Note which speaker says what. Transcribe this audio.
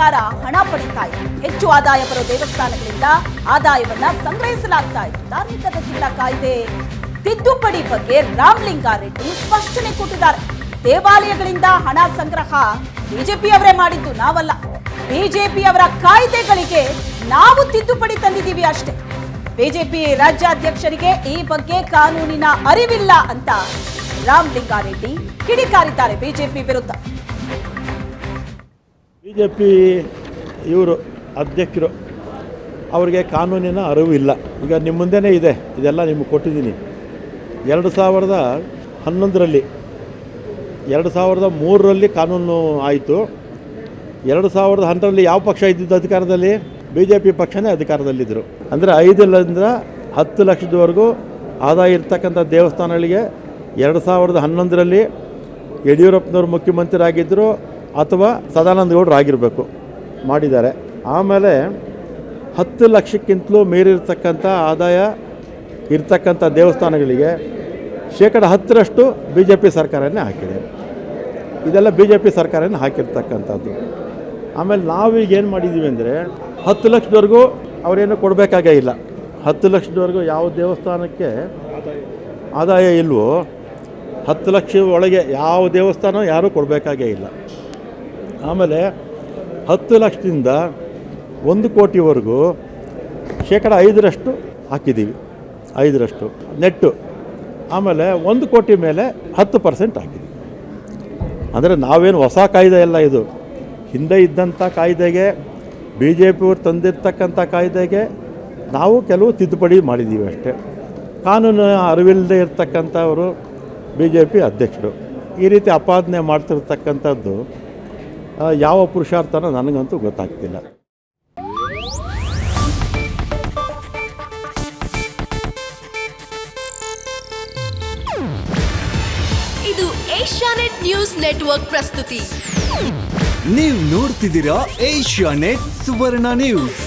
Speaker 1: ಸರ್ಕಾರ ಹಣ ಪಡಿತಾ ಇತ್ತು. ಹೆಚ್ಚು ಆದಾಯ ಬರೋ ದೇವಸ್ಥಾನಗಳಿಂದ ಆದಾಯವನ್ನ ಸಂಗ್ರಹಿಸಲಾಗ್ತಾ ಇತ್ತು. ಧಾರ್ಮಿಕ ದತ್ತಿಗಳ ಕಾಯ್ದೆ ತಿದ್ದುಪಡಿ ಬಗ್ಗೆ ರಾಮಲಿಂಗಾರೆಡ್ಡಿ ಸ್ಪಷ್ಟನೆ ಕೊಟ್ಟಿದ್ದಾರೆ. ದೇವಾಲಯಗಳಿಂದ ಹಣ ಸಂಗ್ರಹ ಬಿಜೆಪಿಯವರೇ ಮಾಡಿದ್ದು, ನಾವಲ್ಲ. ಬಿಜೆಪಿಯವರ ಕಾಯ್ದೆಗಳಿಗೆ ನಾವು ತಿದ್ದುಪಡಿ ತಂದಿದ್ದೀವಿ ಅಷ್ಟೇ. ಬಿಜೆಪಿ ರಾಜ್ಯಾಧ್ಯಕ್ಷರಿಗೆ ಈ ಬಗ್ಗೆ ಕಾನೂನಿನ ಅರಿವಿಲ್ಲ ಅಂತ ರಾಮಲಿಂಗಾರೆಡ್ಡಿ ಕಿಡಿಕಾರಿದ್ದಾರೆ ಬಿಜೆಪಿ ವಿರುದ್ಧ.
Speaker 2: ಬಿಜೆಪಿ ಇವರು ಅಧ್ಯಕ್ಷರು ಅವರಿಗೆ ಕಾನೂನಿನ ಅರಿವು ಇಲ್ಲ. ಈಗ ನಿಮ್ಮ ಮುಂದೆನೇ ಇದೆ, ಇದೆಲ್ಲ ನಿಮಗೆ ಕೊಟ್ಟಿದ್ದೀನಿ. 2011ರಲ್ಲಿ 2003ರಲ್ಲಿ ಕಾನೂನು ಆಯಿತು. 2010ರಲ್ಲಿ ಯಾವ ಪಕ್ಷ ಇದ್ದಿದ್ದು ಅಧಿಕಾರದಲ್ಲಿ? BJP ಪಕ್ಷನೇ ಅಧಿಕಾರದಲ್ಲಿದ್ದರು. ಅಂದರೆ 5ರಿಂದ 10 ಲಕ್ಷದವರೆಗೂ ಆದಾಯ ಇರ್ತಕ್ಕಂಥ ದೇವಸ್ಥಾನಗಳಿಗೆ 2011ರಲ್ಲಿ ಯಡಿಯೂರಪ್ಪನವರು ಮುಖ್ಯಮಂತ್ರಿ ಆಗಿದ್ದರು ಅಥವಾ ಸದಾನಂದ ಗೌಡರು ಆಗಿರಬೇಕು, ಮಾಡಿದ್ದಾರೆ. ಆಮೇಲೆ 10 ಲಕ್ಷಕ್ಕಿಂತಲೂ ಮೀರಿರ್ತಕ್ಕಂಥ ಆದಾಯ ಇರ್ತಕ್ಕಂಥ ದೇವಸ್ಥಾನಗಳಿಗೆ 10% BJP ಸರ್ಕಾರನೇ ಹಾಕಿದೆ. ಇದೆಲ್ಲ BJP ಸರ್ಕಾರನೇ ಹಾಕಿರ್ತಕ್ಕಂಥದ್ದು. ಆಮೇಲೆ ನಾವೀಗ ಏನು ಮಾಡಿದ್ದೀವಿ ಅಂದರೆ 10 ಲಕ್ಷದವರೆಗೂ ಅವರೇನು ಕೊಡಬೇಕಾಗೇ ಇಲ್ಲ. 10 ಲಕ್ಷದವರೆಗೂ ಯಾವ ದೇವಸ್ಥಾನಕ್ಕೆ ಆದಾಯ ಇಲ್ವೋ 10 ಲಕ್ಷ ಒಳಗೆ ಯಾವ ದೇವಸ್ಥಾನ ಯಾರೂ ಕೊಡಬೇಕಾಗೇ ಇಲ್ಲ. ಆಮೇಲೆ 10 ಲಕ್ಷದಿಂದ 1 ಕೋಟಿವರೆಗೂ 5% ಹಾಕಿದ್ದೀವಿ, 5% ನೆಟ್ಟು. ಆಮೇಲೆ 1 ಕೋಟಿ ಮೇಲೆ 10% ಹಾಕಿದ್ದೀವಿ. ಅಂದರೆ ನಾವೇನು ಹೊಸ ಕಾಯ್ದೆ ಎಲ್ಲ, ಇದು ಹಿಂದೆ ಇದ್ದಂಥ ಕಾಯ್ದೆಗೆ, BJPಯವರು ತಂದಿರ್ತಕ್ಕಂಥ ಕಾಯ್ದೆಗೆ ನಾವು ಕೆಲವು ತಿದ್ದುಪಡಿ ಮಾಡಿದ್ದೀವಿ ಅಷ್ಟೇ. ಕಾನೂನು ಅರಿವಿಲ್ಲದೆ ಇರ್ತಕ್ಕಂಥವರು BJP ಅಧ್ಯಕ್ಷರು ಈ ರೀತಿ ಅಪಾದನೆ ಮಾಡ್ತಿರ್ತಕ್ಕಂಥದ್ದು ಯಾವ ಪುರುಷಾರ್ಥನೋ ನನಗಂತೂ ಗೊತ್ತಾಗ್ತಿಲ್ಲ.
Speaker 3: ಇದು ಏಷ್ಯಾನೆಟ್ ನ್ಯೂಸ್ ನೆಟ್ವರ್ಕ್ ಪ್ರಸ್ತುತಿ.
Speaker 4: ನೀವು ನೋಡ್ತಿದ್ದೀರಾ ಏಷ್ಯಾನೆಟ್ ಸುವರ್ಣ ನ್ಯೂಸ್.